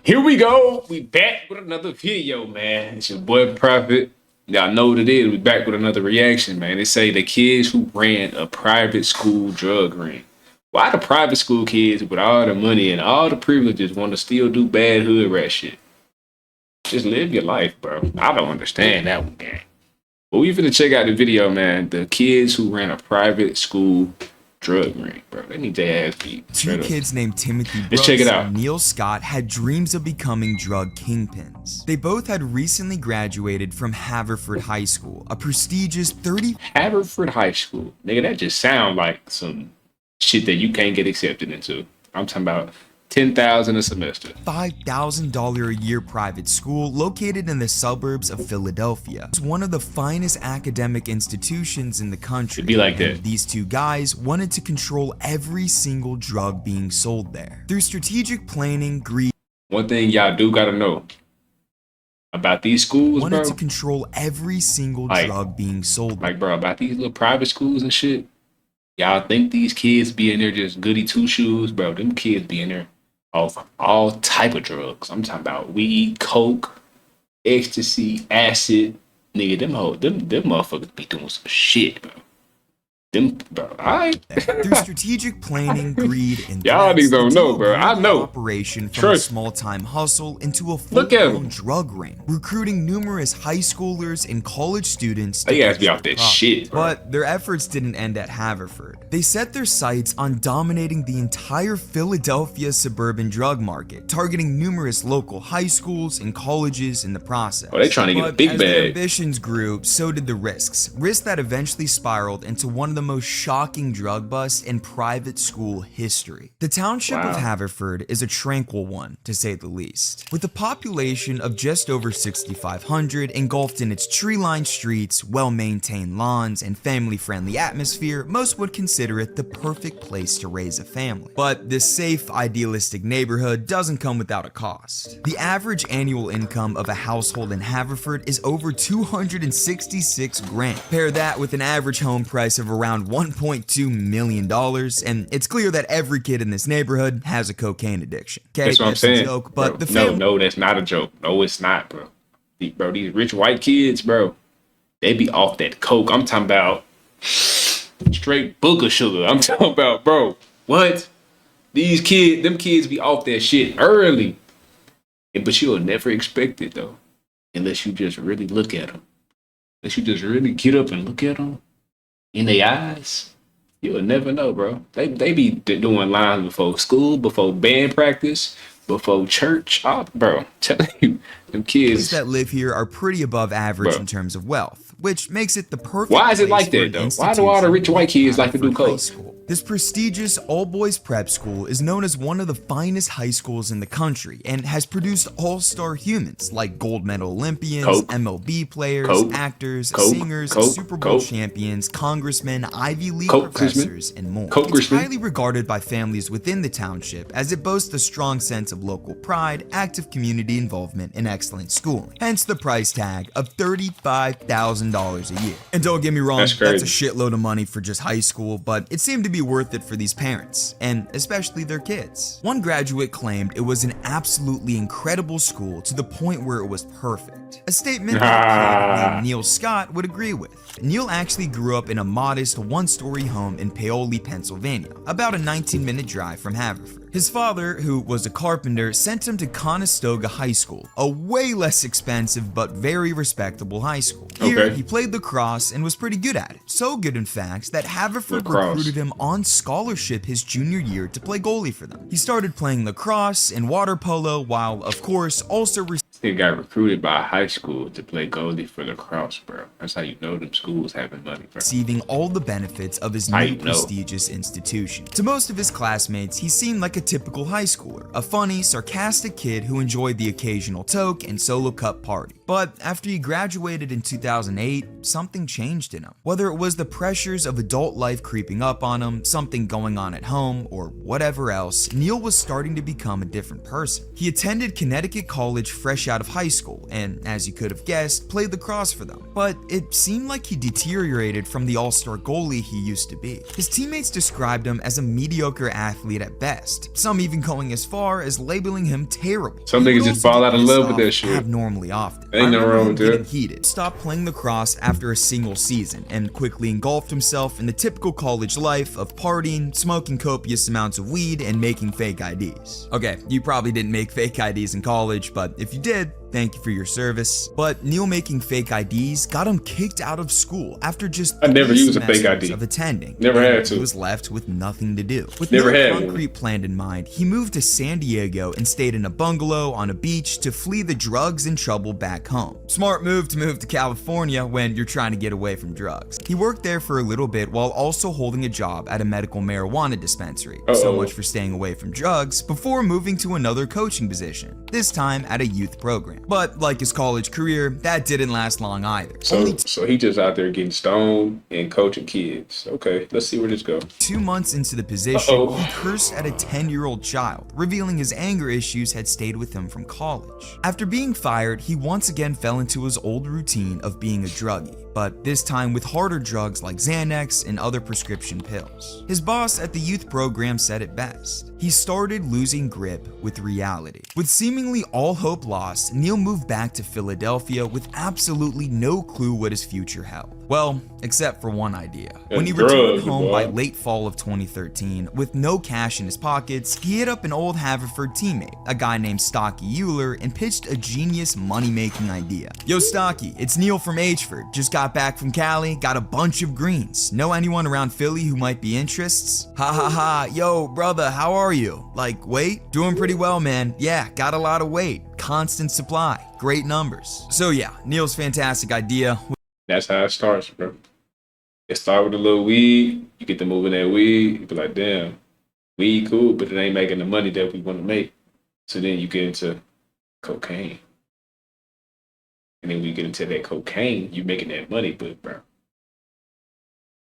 Here we go. We back with another video, man. It's your boy Prophet. Y'all know what it is. We back with another reaction, man. They say the kids who ran a private school drug ring. Why the private school kids with all the money and all the privileges want to still do bad hood rat shit? Just live your life, bro. I don't understand that one, gang. But we finna check out the video, man. The kids who ran a private school drug ring, bro. They need their ass beat. Two kids named Timothy Let's check it out. and Neil Scott had dreams of becoming drug kingpins. They both had recently graduated from Haverford High School, a prestigious Haverford High School. Nigga, that just sound like some shit that you can't get accepted into. I'm talking about $10,000 a semester. $5,000 a year private school located in the suburbs of Philadelphia. It's one of the finest academic institutions in the country. It'd be like that. And these two guys wanted to control every single drug being sold there. Through strategic planning, greed. One thing y'all do gotta know about these schools, wanted bro. to control every single drug being sold. Like, bro, about these little private schools and shit. Y'all think these kids be in there just goody two shoes, bro? Them kids be in there off all type of drugs. I'm talking about weed, coke, ecstasy, acid. Nigga, them motherfuckers be doing some shit, bro. Them, bro, alright. Through strategic planning, greed, and y'all niggas don't know, bro. I know. Operation from a small-time hustle into a full-blown drug ring, recruiting numerous high schoolers and college students. They guys be off that shit, bro. But their efforts didn't end at Haverford. They set their sights on dominating the entire Philadelphia suburban drug market, targeting numerous local high schools and colleges in the process. Oh, they trying to get a big bag. As their ambitions grew, so did the risks. Risks that eventually spiraled into one of the most shocking drug busts in private school history. The township of Haverford is a tranquil one, to say the least. With a population of just over 6,500 engulfed in its tree-lined streets, well-maintained lawns, and family-friendly atmosphere, most would consider it the perfect place to raise a family. But this safe, idealistic neighborhood doesn't come without a cost. The average annual income of a household in Haverford is over $266 grand. Pair that with an average home price of around $1.2 million, and it's clear that every kid in this neighborhood has a cocaine addiction. Okay, that's what I'm saying. A joke, but bro, no, that's not a joke. No, it's not, bro. Bro, these rich white kids, bro, they be off that coke. I'm talking about straight booger sugar. I'm talking about, bro, what? Them kids be off that shit early. But you'll never expect it, though, unless you just really look at them. Unless you just really get up and look at them in their eyes, you'll never know, bro. They be doing lines before school, before band practice, before church. Oh, bro, telling you, them kids that live here are pretty above average in terms of wealth, which makes it the perfect. Why is it like that, though? Why do all the rich white kids like to do coke? This prestigious all-boys prep school is known as one of the finest high schools in the country and has produced all-star humans like gold medal Olympians, MLB players, actors, singers, Super Bowl champions, congressmen, Ivy League professors, and more. It's highly regarded by families within the township as it boasts a strong sense of local pride, active community involvement, and excellent schooling. Hence the price tag of $35,000 a year. And don't get me wrong, that's a shitload of money for just high school, but it seemed to be worth it for these parents, and especially their kids. One graduate claimed it was an absolutely incredible school to the point where it was perfect. A statement that named Neil Scott would agree with. Neil actually grew up in a modest one-story home in Paoli, Pennsylvania, about a 19-minute drive from Haverford. His father, who was a carpenter, sent him to Conestoga High School, a way less expensive but very respectable high school. Here, he played lacrosse and was pretty good at it. So good, in fact, that Haverford recruited him on scholarship his junior year to play goalie for them. He started playing lacrosse and water polo while, of course, also he got recruited by a high school to play goalie for lacrosse, bro. That's how you know them schools having money, bro. Receiving all the benefits of his new prestigious institution. To most of his classmates, he seemed like a typical high schooler, a funny, sarcastic kid who enjoyed the occasional toke and solo cup party. But after he graduated in 2008, something changed in him. Whether it was the pressures of adult life creeping up on him, something going on at home, or whatever else, Neil was starting to become a different person. He attended Connecticut College fresh fresh out of high school and, as you could have guessed, played lacrosse for them. But it seemed like he deteriorated from the all-star goalie he used to be. His teammates described him as a mediocre athlete at best, some even going as far as labeling him terrible. Some niggas just fall out of love with that shit. Abnormally often. Ain't no wrong with that. Heated, stopped playing lacrosse after a single season, and quickly engulfed himself in the typical college life of partying, smoking copious amounts of weed, and making fake IDs. Okay, you probably didn't make fake IDs in college, but if you did, thank you for your service. But Neil making fake IDs got him kicked out of school after just I never 3 used a fake semesters ID. of attending. Never had to. He was left with nothing to do. With Never no had concrete plan in mind, he moved to San Diego and stayed in a bungalow on a beach to flee the drugs and trouble back home. Smart move to move to California when you're trying to get away from drugs. He worked there for a little bit while also holding a job at a medical marijuana dispensary. So much for staying away from drugs before moving to another coaching position, this time at a youth program. But like his college career, that didn't last long either. So he just out there getting stoned and coaching kids. Okay, let's see where this goes. 2 months into the position, he cursed at a 10-year-old child, revealing his anger issues had stayed with him from college. After being fired, he once again fell into his old routine of being a druggie, but this time with harder drugs like Xanax and other prescription pills. His boss at the youth program said it best. He started losing grip with reality. With seemingly all hope lost, Neil moved back to Philadelphia with absolutely no clue what his future held. Well, except for one idea. When he returned home by late fall of 2013, with no cash in his pockets, he hit up an old Haverford teammate, a guy named Stocky Euler, and pitched a genius money-making idea. Yo Stocky, it's Neil from Hford. Just got back from Cali, got a bunch of greens. Know anyone around Philly who might be interests? Ha ha ha, yo brother, how are you? Like, weight? Doing pretty well, man. Yeah, got a lot of weight. Constant supply. Great numbers. So yeah, Neil's fantastic idea. That's how it starts, bro. It start with a little weed. You get to moving that weed. You be like, damn, weed cool, but it ain't making the money that we want to make. So then you get into cocaine. And then we get into that cocaine, you making that money, but bro,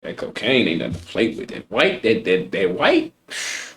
that cocaine ain't nothing to play with. That white, that white.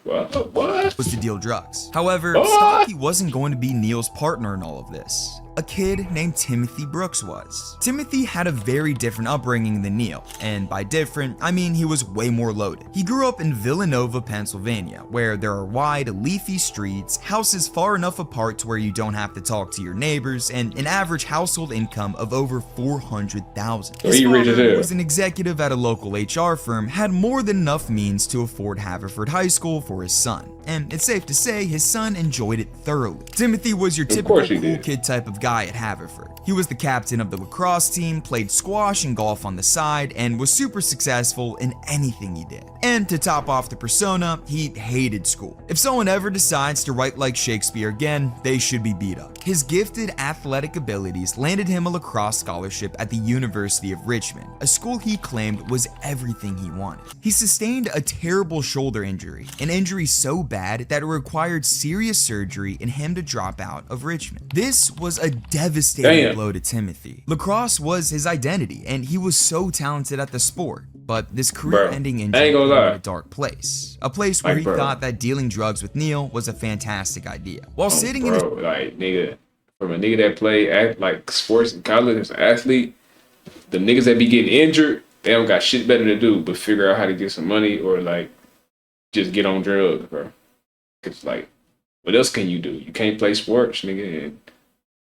What? Was to deal drugs. However, Stocky wasn't going to be Neil's partner in all of this. A kid named Timothy Brooks was. Timothy had a very different upbringing than Neil, and by different, I mean he was way more loaded. He grew up in Villanova, Pennsylvania, where there are wide, leafy streets, houses far enough apart to where you don't have to talk to your neighbors, and an average household income of over $400,000. His father was an executive at a local HR firm, had more than enough means to afford Haverford High School for his son, and it's safe to say his son enjoyed it thoroughly. Timothy was your typical cool kid type of guy at Haverford. He was the captain of the lacrosse team, played squash and golf on the side, and was super successful in anything he did. And to top off the persona, he hated school. If someone ever decides to write like Shakespeare again, they should be beat up. His gifted athletic abilities landed him a lacrosse scholarship at the University of Richmond, a school he claimed was everything he wanted. He sustained a terrible shoulder injury, an injury so bad that it required serious surgery and him to drop out of Richmond. This was a devastating blow to Timothy. Lacrosse was his identity, and he was so talented at the sport. But this career-ending injury was in a dark place. A place where he thought that dealing drugs with Neil was a fantastic idea. While sitting in his... like, nigga, from a nigga that play like sports in college as an athlete, the niggas that be getting injured, they don't got shit better to do but figure out how to get some money or, like, just get on drugs, bro. Cause, like, what else can you do? You can't play sports, nigga. And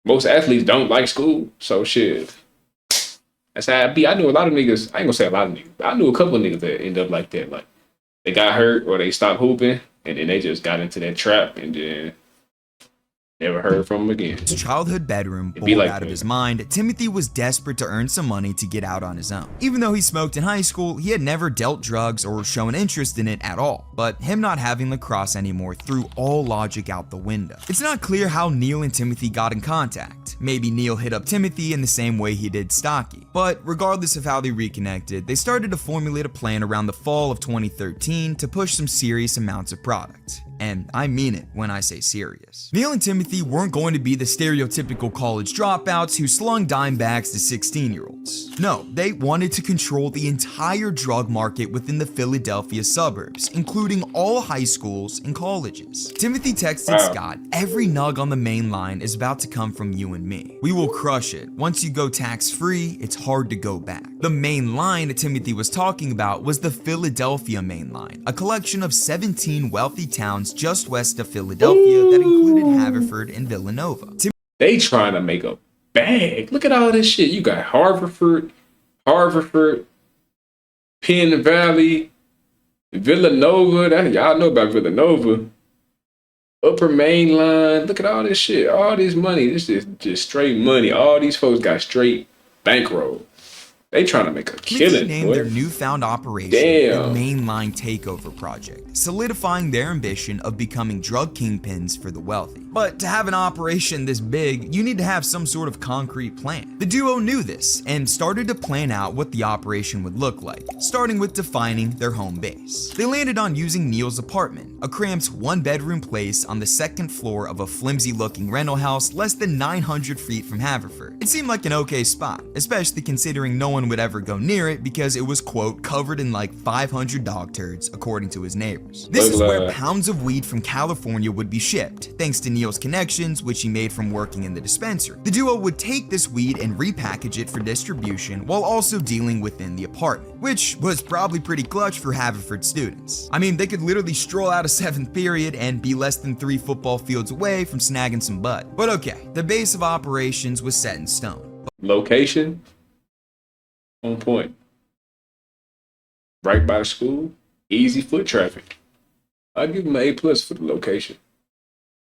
most athletes don't like school, so shit. That's how it be. I knew a lot of niggas. I ain't gonna say a lot of niggas, but I knew a couple of niggas that end up like that. Like, they got hurt or they stopped hooping, and then they just got into that trap, and then never heard from him again. His childhood bedroom bored out of his mind, Timothy was desperate to earn some money to get out on his own. Even though he smoked in high school, he had never dealt drugs or shown interest in it at all. But him not having lacrosse anymore threw all logic out the window. It's not clear how Neil and Timothy got in contact. Maybe Neil hit up Timothy in the same way he did Stocky. But regardless of how they reconnected, they started to formulate a plan around the fall of 2013 to push some serious amounts of product. And I mean it when I say serious. Neil and Timothy weren't going to be the stereotypical college dropouts who slung dime bags to 16-year-olds. No, they wanted to control the entire drug market within the Philadelphia suburbs, including all high schools and colleges. Timothy texted Scott, "Every nug on the main line is about to come from you and me. We will crush it. Once you go tax-free, it's hard to go back." The main line that Timothy was talking about was the Philadelphia main line, a collection of 17 wealthy towns just west of Philadelphia that included Haverford and Villanova. They trying to make a bag. Look at all this shit. You got Haverford, Penn Valley, Villanova. Y'all know about Villanova. Upper Main Line. Look at all this shit. All this money. This is just straight money. All these folks got straight bankroll. They trying to make a killing. They named their newfound operation the Mainline Takeover Project, solidifying their ambition of becoming drug kingpins for the wealthy. But to have an operation this big, you need to have some sort of concrete plan. The duo knew this and started to plan out what the operation would look like, starting with defining their home base. They landed on using Neil's apartment, a cramped one-bedroom place on the second floor of a flimsy-looking rental house less than 900 feet from Haverford. It seemed like an okay spot, especially considering no one would ever go near it because it was, quote, covered in like 500 dog turds, according to his neighbors. This is where pounds of weed from California would be shipped, thanks to Neil's connections, which he made from working in the dispensary. The duo would take this weed and repackage it for distribution while also dealing within the apartment, which was probably pretty clutch for Haverford students. I mean, they could literally stroll out of 7th period and be less than 3 football fields away from snagging some bud. But okay, the base of operations was set in stone. Location? On point. Right by the school. Easy foot traffic. I'll give them an A+ for the location.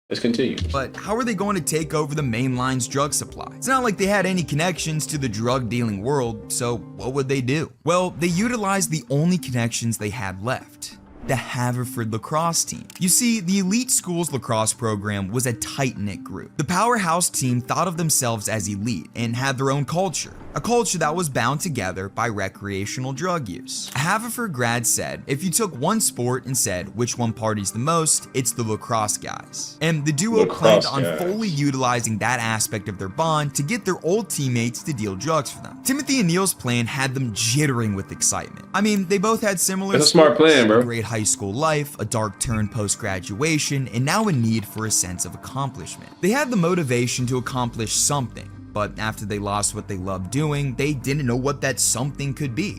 Let's continue. But how are they going to take over the main line's drug supply? It's not like they had any connections to the drug dealing world, so what would they do? Well, they utilized the only connections they had left. The Haverford lacrosse team. You see, the elite school's lacrosse program was a tight-knit group. The powerhouse team thought of themselves as elite and had their own culture, a culture that was bound together by recreational drug use. A Haverford grad said, if you took one sport and said which one parties the most, it's the lacrosse guys. And the duo planned on fully utilizing that aspect of their bond to get their old teammates to deal drugs for them. Timothy and Neil's plan had them jittering with excitement. I mean, they both had similar That's a smart plan, bro. Great high school life, a dark turn post-graduation, and now a need for a sense of accomplishment. They had the motivation to accomplish something, but after they lost what they loved doing, they didn't know what that something could be.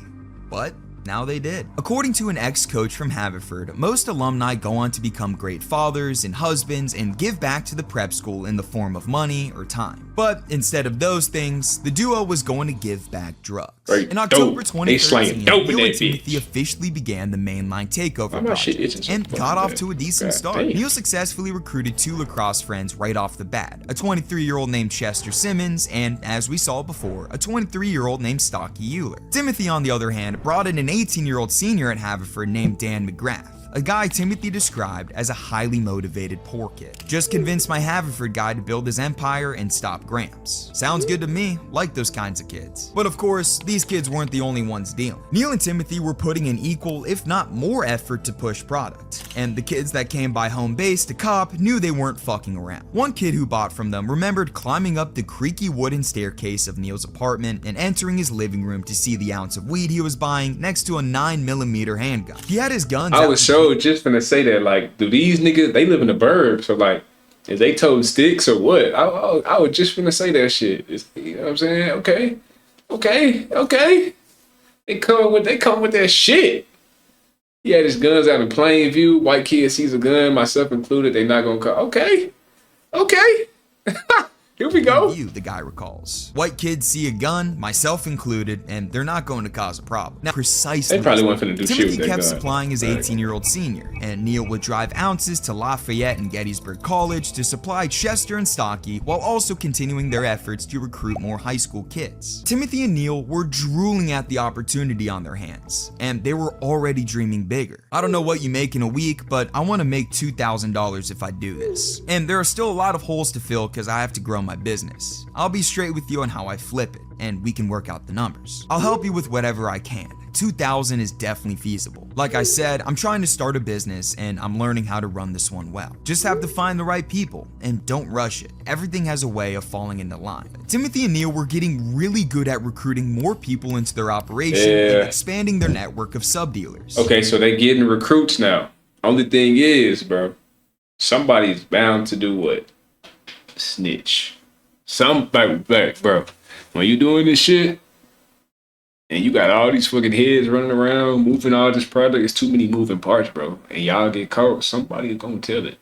But now they did. According to an ex-coach from Haverford, most alumni go on to become great fathers and husbands and give back to the prep school in the form of money or time. But instead of those things, the duo was going to give back drugs. In October 2013, Neil and Timothy officially began the mainline takeover project and got off to a decent start. Neil successfully recruited 2 lacrosse friends right off the bat, a 23-year-old named Chester Simmons and, as we saw before, a 23-year-old named Stocky Euler. Timothy, on the other hand, brought in an 18-year-old senior at Haverford named Dan McGrath, a guy Timothy described as a highly motivated poor kid. Just convinced my Haverford guy to build his empire and stop Gramps. Sounds good to me, like those kinds of kids. But of course, these kids weren't the only ones dealing. Neil and Timothy were putting in equal, if not more effort to push product, and the kids that came by home base to cop knew they weren't fucking around. One kid who bought from them remembered climbing up the creaky wooden staircase of Neil's apartment and entering his living room to see the ounce of weed he was buying next to a 9mm handgun. He had his guns out. Just finna say that, like, do these niggas, they live in the burbs, so like, is they toting sticks or what? I was just finna say that shit. You know what I'm saying? Okay. They come with that shit. He had his guns out in plain view. White kid sees a gun, myself included. They not gonna call. Okay. Here we go. The guy recalls. White kids see a gun, myself included, and they're not going to cause a problem. Now, precisely, they probably weren't finna do shit with Timothy kept supplying his 18-year-old senior, and Neil would drive ounces to Lafayette and Gettysburg College to supply Chester and Stocky, while also continuing their efforts to recruit more high school kids. Timothy and Neil were drooling at the opportunity on their hands, and they were already dreaming bigger. I don't know what you make in a week, but I want to make $2,000 if I do this. And there are still a lot of holes to fill because I have to grow my business. I'll be straight with you on how I flip it, and we can work out the numbers. I'll help you with whatever I can. $2,000 is definitely feasible. Like I said, I'm trying to start a business and I'm learning how to run this one well. Just have to find the right people and don't rush it. Everything has a way of falling into line. Timothy and Neil were getting really good at recruiting more people into their operation and expanding their network of sub-dealers. Okay, so they getting recruits now. Only thing is, bro, somebody's bound to do what? Snitch. Somebody, bro, when you doing this shit and you got all these fucking heads running around moving all this product, it's too many moving parts, bro. And y'all get caught, somebody is gonna tell it.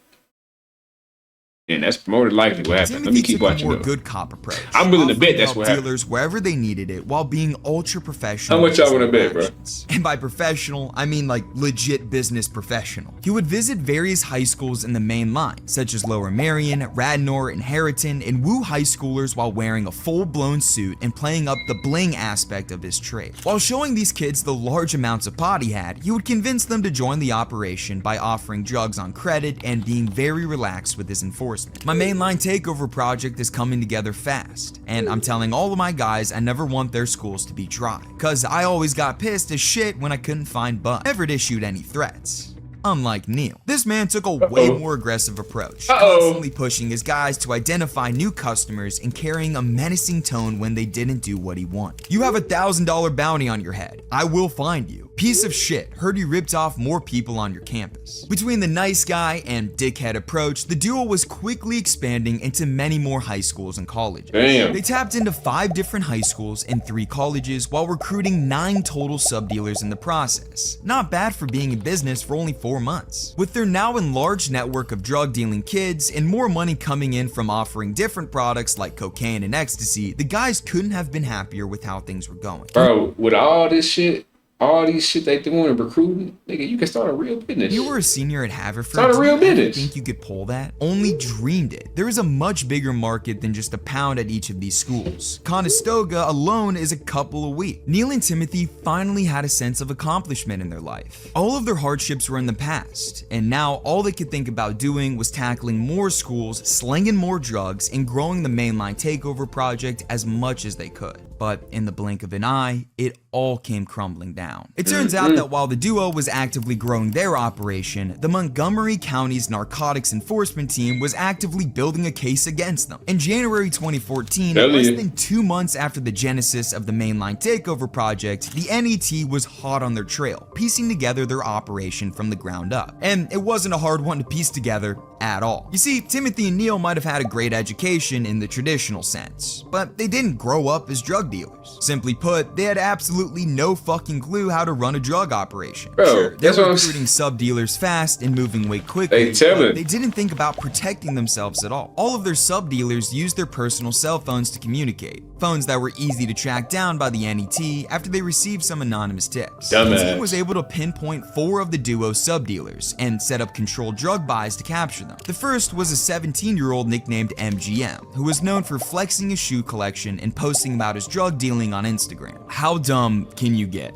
And that's more than likely what happened. Let me keep watching. More good cop approach. I'm willing to bet that's what happened. Dealers wherever they needed it while being ultra professional. How much y'all want to bet, bro? And by professional, I mean like legit business professional. He would visit various high schools in the main line, such as Lower Merion, Radnor, and Harriton, and woo high schoolers while wearing a full-blown suit and playing up the bling aspect of his trade. While showing these kids the large amounts of pot he had, he would convince them to join the operation by offering drugs on credit and being very relaxed with his enforcement. My mainline takeover project is coming together fast, and I'm telling all of my guys I never want their schools to be dry, cause I always got pissed as shit when I couldn't find Bud. Never issued any threats. Unlike Neil, this man took a way more aggressive approach, constantly pushing his guys to identify new customers and carrying a menacing tone when they didn't do what he wanted. You have $1,000 bounty on your head. I will find you. Piece of shit, heard you ripped off more people on your campus. Between the nice guy and dickhead approach, the duo was quickly expanding into many more high schools and colleges. Damn. They tapped into 5 different high schools and 3 colleges while recruiting 9 total sub-dealers in the process. Not bad for being in business for only 4 months. With their now enlarged network of drug dealing kids and more money coming in from offering different products like cocaine and ecstasy, the guys couldn't have been happier with how things were going. Bro, with all this shit, all these shit they doing and recruiting, nigga, you can start a real business. You were a senior at Haverford. Start a real business. Think you could pull that? Only dreamed it. There is a much bigger market than just a pound at each of these schools. Conestoga alone is a couple a week. Neil and Timothy finally had a sense of accomplishment in their life. All of their hardships were in the past, and now all they could think about doing was tackling more schools, slinging more drugs, and growing the mainline takeover project as much as they could. But in the blink of an eye, it all came crumbling down. It turns out that while the duo was actively growing their operation, the Montgomery County's narcotics enforcement team was actively building a case against them. In January 2014, less than 2 months after the genesis of the mainline takeover project, the NET was hot on their trail, piecing together their operation from the ground up. And it wasn't a hard one to piece together at all. You see, Timothy and Neil might have had a great education in the traditional sense, but they didn't grow up as drug dealers. Simply put, they had absolutely no fucking clue how to run a drug operation. Bro, sure, they were recruiting sub-dealers fast and moving way quickly, but they didn't think about protecting themselves at all. All of their sub-dealers used their personal cell phones to communicate, phones that were easy to track down by the NET after they received some anonymous tips. The team was able to pinpoint 4 of the duo's sub-dealers and set up controlled drug buys to capture them. The first was a 17-year-old nicknamed MGM, who was known for flexing his shoe collection and posting about his drug dealing on Instagram. How dumb can you get?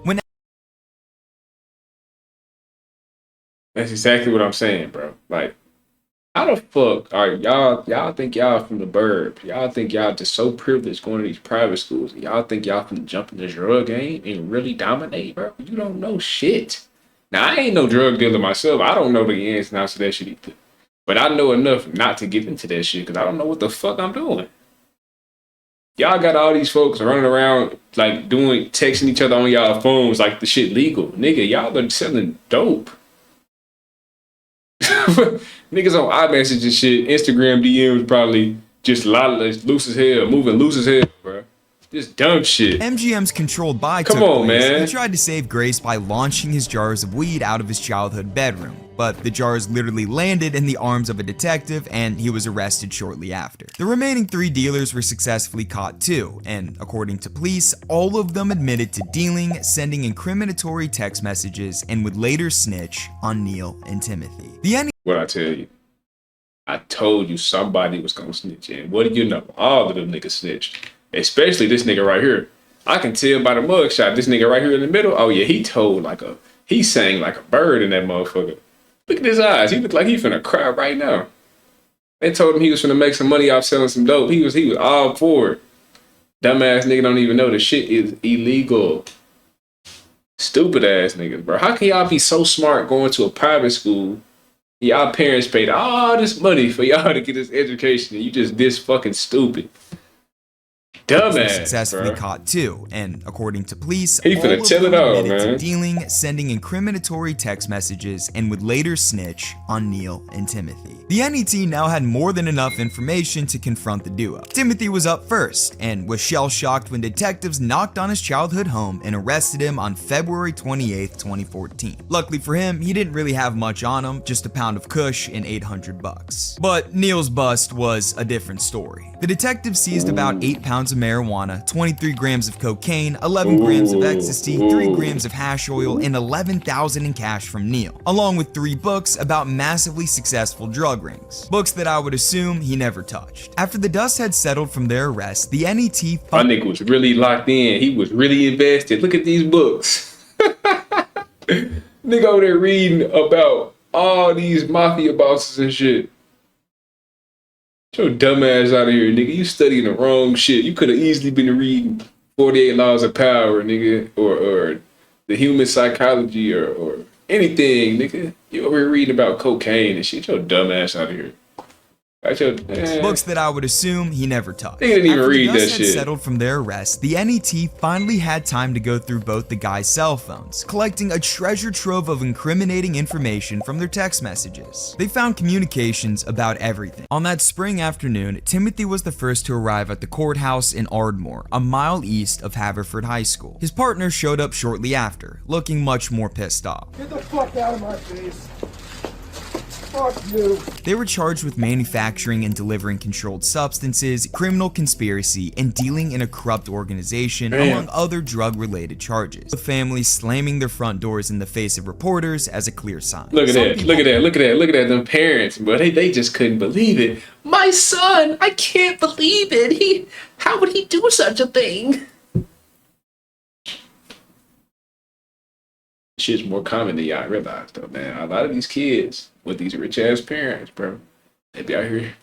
That's exactly what I'm saying, bro. Like, how the fuck are y'all think y'all from the burbs? Y'all think y'all just so privileged going to these private schools? Y'all think y'all can jump in the drug game and really dominate, bro? You don't know shit. Now, I ain't no drug dealer myself. I don't know the ins and outs of that shit either. But I know enough not to get into that shit because I don't know what the fuck I'm doing. Y'all got all these folks running around like texting each other on y'all phones like the shit legal. Nigga, y'all are selling dope. Niggas on iMessage and shit, Instagram DMs probably just loose as hell, moving loose as hell, bro. Just dumb shit. MGM's controlled buy took place. He tried to save Grace by launching his jars of weed out of his childhood bedroom, but the jars literally landed in the arms of a detective and he was arrested shortly after. The remaining 3 dealers were successfully caught too, and according to police, all of them admitted to dealing, sending incriminatory text messages, and would later snitch on Neil and Timothy. What I tell you? I told you somebody was gonna snitch, and what do you know? All of them niggas snitched. Especially this nigga right here. I can tell by the mugshot, this nigga right here in the middle, oh yeah, he sang like a bird in that motherfucker. Look at his eyes. He looked like he finna cry right now. They told him he was finna make some money off selling some dope. He was all for it. Dumbass nigga don't even know the shit is illegal. Stupid ass niggas, bro. How can y'all be so smart going to a private school? Y'all parents paid all this money for y'all to get this education, and you just this fucking stupid. were Dumbass, successfully bro. caught too, and according to police, He all finna of tell them it all, admitted to man. dealing, sending incriminatory text messages, and would later snitch on Neil and Timothy. The NET now had more than enough information to confront the duo. Timothy was up first, and was shell-shocked when detectives knocked on his childhood home and arrested him on February 28, 2014. Luckily for him, he didn't really have much on him, just a pound of kush and $800. But Neil's bust was a different story. The detectives seized about 8 pounds of marijuana, 23 grams of cocaine, 11 grams of ecstasy, 3 grams of hash oil, and $11,000 in cash from Neil, along with 3 books about massively successful drug rings. Books that I would assume he never touched. After the dust had settled from their arrest, the NET My nigga was really locked in. He was really invested. Look at these books. Nigga over there reading about all these mafia bosses and shit. Get your dumb ass out of here, nigga. You studying the wrong shit. You could have easily been reading 48 Laws of Power, nigga, or the human psychology or anything, nigga. You over here reading about cocaine and shit. Get your dumb ass out of here. Books that I would assume he never touched. They didn't even After read the that dust had shit. settled from their arrest, the NET finally had time to go through both the guys' cell phones, collecting a treasure trove of incriminating information from their text messages. They found communications about everything. On that spring afternoon, Timothy was the first to arrive at the courthouse in Ardmore, a mile east of Haverford High School. His partner showed up shortly after, looking much more pissed off. Get the fuck out of my face. Fuck you. They were charged with manufacturing and delivering controlled substances, criminal conspiracy, and dealing in a corrupt organization, among other drug-related charges. The family slamming their front doors in the face of reporters as a clear sign. Look at that, look at that, look at that, look at that, them parents, but they just couldn't believe it. My son, I can't believe it. How would he do such a thing? Shit's more common than y'all realize, though, man. A lot of these kids with these rich ass parents, bro, they be out here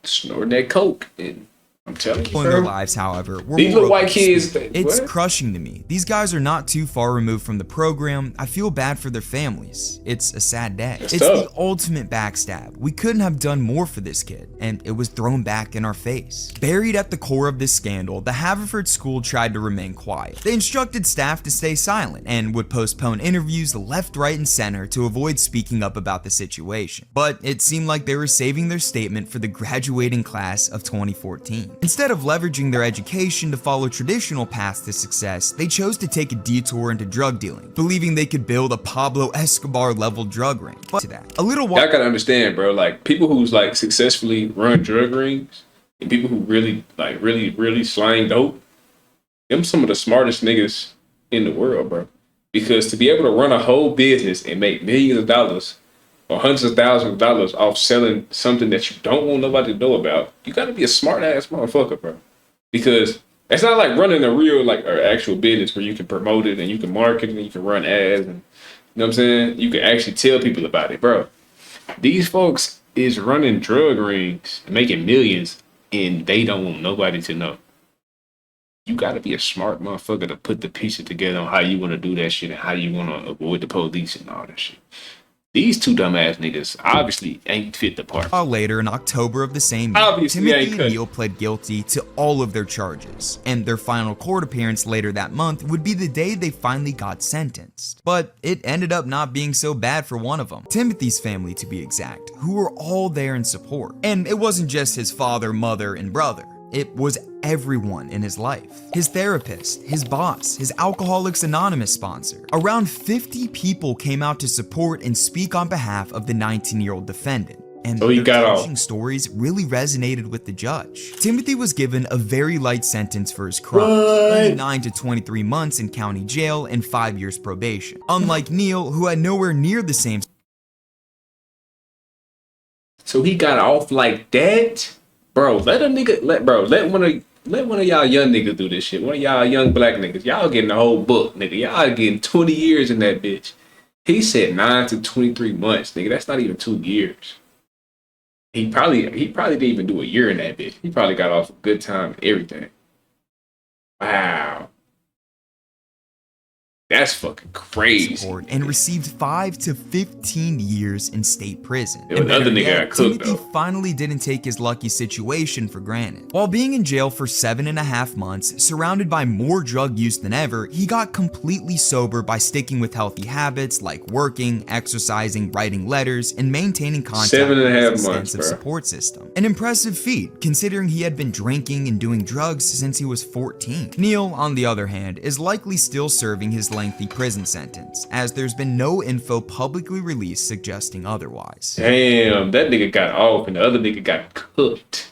snorting that coke, and I'm telling you, In bro. their lives, however, were These more little white open to kids, speak. they- It's what? crushing to me. These guys are not too far removed from the program. I feel bad for their families. It's a sad day. It's It's tough. the ultimate backstab. We couldn't have done more for this kid, and it was thrown back in our face. Buried at the core of this scandal, the Haverford school tried to remain quiet. They instructed staff to stay silent and would postpone interviews left, right, and center to avoid speaking up about the situation. But it seemed like they were saving their statement for the graduating class of 2014. Instead of leveraging their education to follow traditional paths to success, they chose to take a detour into drug dealing, believing they could build a Pablo Escobar level drug ring. But to that, a little while Y'all gotta understand, bro. Like people who's like successfully run drug rings and people who really slang dope, them some of the smartest niggas in the world, bro. Because to be able to run a whole business and make millions of dollars or hundreds of thousands of dollars off selling something that you don't want nobody to know about, you gotta be a smart ass motherfucker, bro. Because it's not like running a real like or actual business where you can promote it and you can market it and you can run ads and you know what I'm saying? You can actually tell people about it, bro. These folks is running drug rings and making millions and they don't want nobody to know. You gotta be a smart motherfucker to put the pieces together on how you wanna do that shit and how you wanna avoid the police and all that shit. These two dumbass niggas obviously ain't fit the part. later, in October of the same year, Obviously, I Timothy ain't and cut. Neil pled guilty to all of their charges, and their final court appearance later that month would be the day they finally got sentenced. But it ended up not being so bad for one of them, Timothy's family to be exact, who were all there in support. And it wasn't just his father, mother, and brother. It was everyone in his life. His therapist, his boss, his Alcoholics Anonymous sponsor. Around 50 people came out to support and speak on behalf of the 19-year-old defendant. And So he their got off. touching stories really resonated with the judge. Timothy was given a very light sentence for his crimes, only 9 to 23 months in county jail and 5 years probation. Unlike Neil, who had nowhere near the same. So he got off like that? Bro, let one of y'all young niggas do this shit. One of y'all young black niggas. Y'all getting the whole book, nigga. Y'all getting 20 years in that bitch. He said 9 to 23 months, nigga. That's not even 2 years. He probably didn't even do a year in that bitch. He probably got off a good time and everything. Wow. That's fucking crazy. Support and received 5 to 15 years in state prison. Yeah, And another better nigga yet, got cooked, Timothy though. finally didn't take his lucky situation for granted. While being in jail for 7.5 months, surrounded by more drug use than ever, he got completely sober by sticking with healthy habits like working, exercising, writing letters, and maintaining contact with 7.5 his months, extensive bro. support system. An impressive feat, considering he had been drinking and doing drugs since he was 14. Neil, on the other hand, is likely still serving his lengthy prison sentence, as there's been no info publicly released suggesting otherwise. Damn, that nigga got off and the other nigga got cooked.